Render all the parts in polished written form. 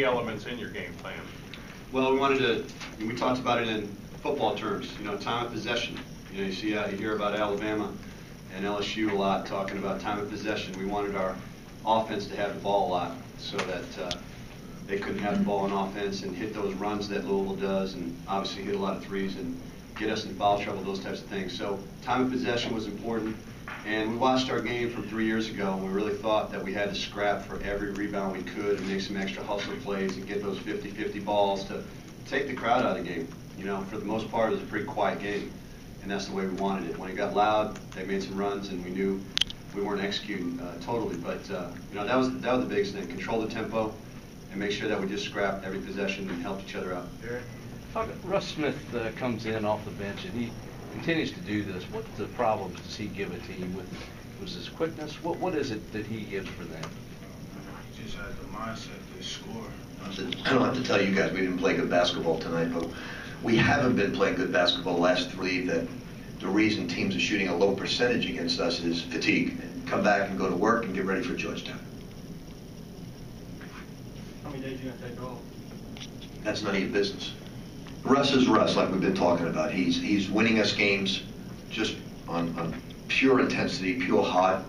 elements in your game plan? Well, we talked about it in football terms, time of possession. You hear about Alabama and LSU a lot talking about time of possession. We wanted our offense to have the ball a lot so that they couldn't have the ball on offense and hit those runs that Louisville does, and obviously hit a lot of threes and get us in foul trouble, those types of things. So time of possession was important. And we watched our game from 3 years ago, and we really thought that we had to scrap for every rebound we could and make some extra hustle plays and get those 50-50 balls to take the crowd out of the game. For the most part, it was a pretty quiet game, and that's the way we wanted it. When it got loud, they made some runs, and we knew we weren't executing totally. But that was the biggest thing: control the tempo and make sure that we just scrapped every possession and helped each other out. Russ Smith comes in off the bench, and he continues to do this. What the problems does he give a team with? Was his quickness? What is it that he gives for them? He just has the mindset to score. I don't have to tell you guys we didn't play good basketball tonight, but we haven't been playing good basketball the last three. That the reason teams are shooting a low percentage against us is fatigue. Come back and go to work and get ready for Georgetown. How many days are you going to take off? That's none of your business. Russ is Russ, like we've been talking about. He's winning us games just on pure intensity, pure heart,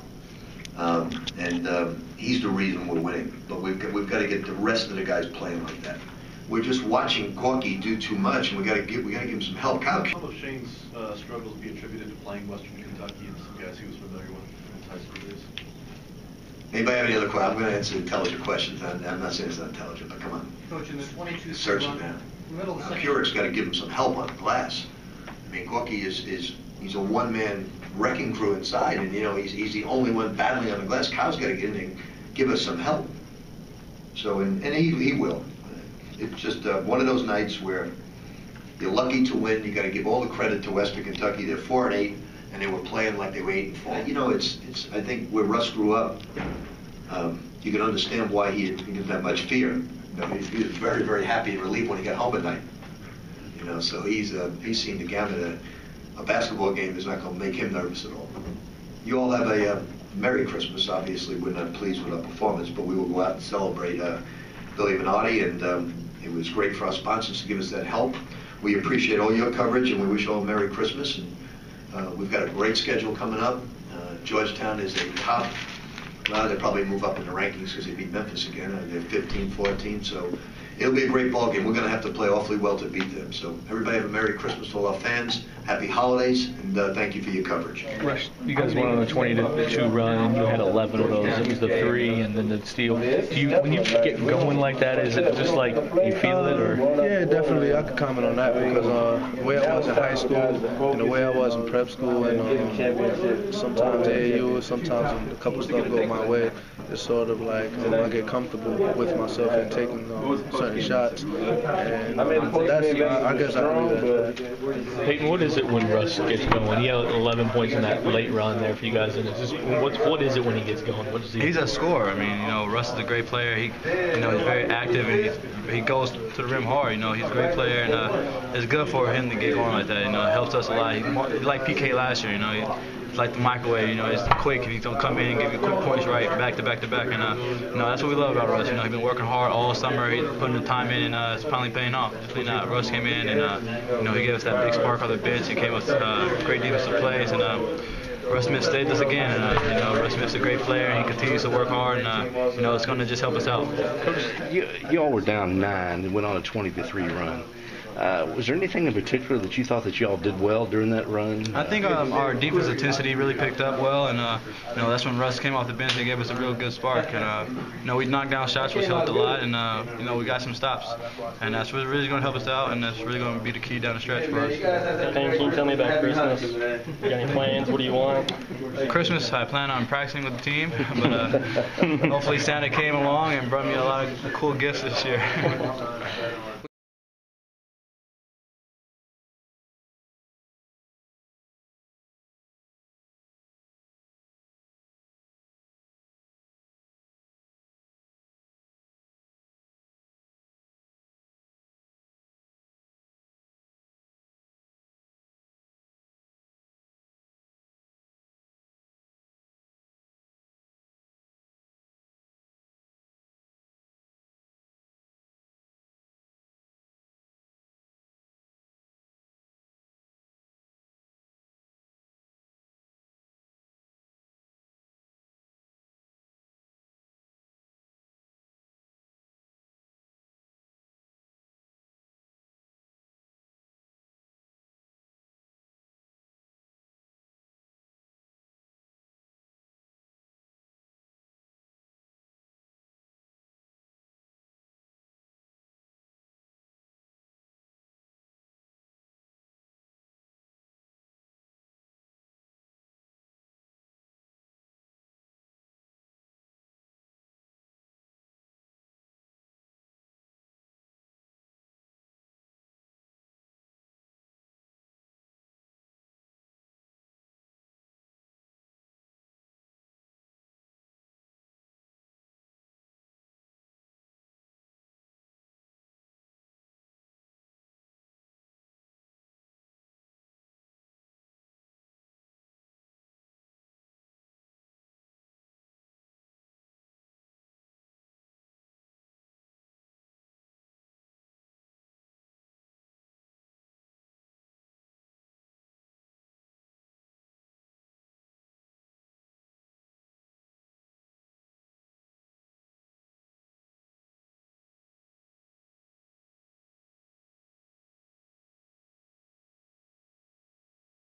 and he's the reason we're winning. But we've got to get the rest of the guys playing like that. We're just watching Corky do too much, and we got to give him some help. Some of Shane's struggles be attributed to playing Western Kentucky and some guys he was familiar with in his high school days. Anybody have any other questions? I'm going to answer intelligent questions. I'm not saying it's not intelligent, but come on. Coach, in the 22 searching now. Curic's got to give him some help on the glass. I mean, Corky he's a one-man wrecking crew inside, and he's the only one battling on the glass. Kyle's got to get in and give us some help. So, and he will. It's just one of those nights where you're lucky to win. You got to give all the credit to Western Kentucky. They're 4-8, and they were playing like they were 8-4. It's I think where Russ grew up, you can understand why he didn't have much fear. He was very, very happy and relieved when he got home at night. So he's seen the gamut. A basketball game is not going to make him nervous at all. You all have a Merry Christmas. Obviously, we're not pleased with our performance, but we will go out and celebrate Billy Minardi, and it was great for our sponsors to give us that help. We appreciate all your coverage, and we wish you all a Merry Christmas. And we've got a great schedule coming up. Georgetown is a top. They'll probably move up in the rankings because they beat Memphis again. They're 15-14, so it'll be a great ball game. We're going to have to play awfully well to beat them. So everybody have a Merry Christmas to all our fans. Happy holidays, and thank you for your coverage. Russ, you guys went on a 20-2 run, and you had 11 of those. It was the 3 and then the steal. When you get going like that, is it just like you feel it, or? Yeah, definitely. I could comment on that because the way I was in high school and the way I was in prep school, and sometimes AAU, sometimes when a couple stuff go my way, it's sort of like I get comfortable with myself and taking certain shots, and that's I guess I believe that. Peyton, what is it when Russ gets going? He had 11 points in that late run there for you guys, and it's just what is it when he gets going? What does he? He's a scorer. I mean, Russ is a great player. He's very active, and he goes to the rim hard. He's a great player, and it's good for him to get going like that. It helps us a lot. He's like PK last year. He's like the microwave. He's quick, and he's gonna come in and give you quick points right back to back to back. And that's what we love about Russ. He's been working hard all summer. He's putting the time in, and it's finally paying off. Russ came in, and he gave us that big spark on the bench. He came with great defensive plays, and Russ Smith stayed us again. And Russ Smith's a great player, and he continues to work hard. And it's going to just help us out. Coach, you all were down 9 and went on a 20-3 run. Was there anything in particular that you thought that y'all did well during that run? I think our defense intensity really picked up well, and that's when Russ came off the bench and gave us a real good spark. And we knocked down shots, which helped a lot, and we got some stops, and that's what's really going to help us out, and that's really going to be the key down the stretch for us. Can you tell me about Christmas? You got any plans? What do you want? Christmas, I plan on practicing with the team, but hopefully Santa came along and brought me a lot of cool gifts this year.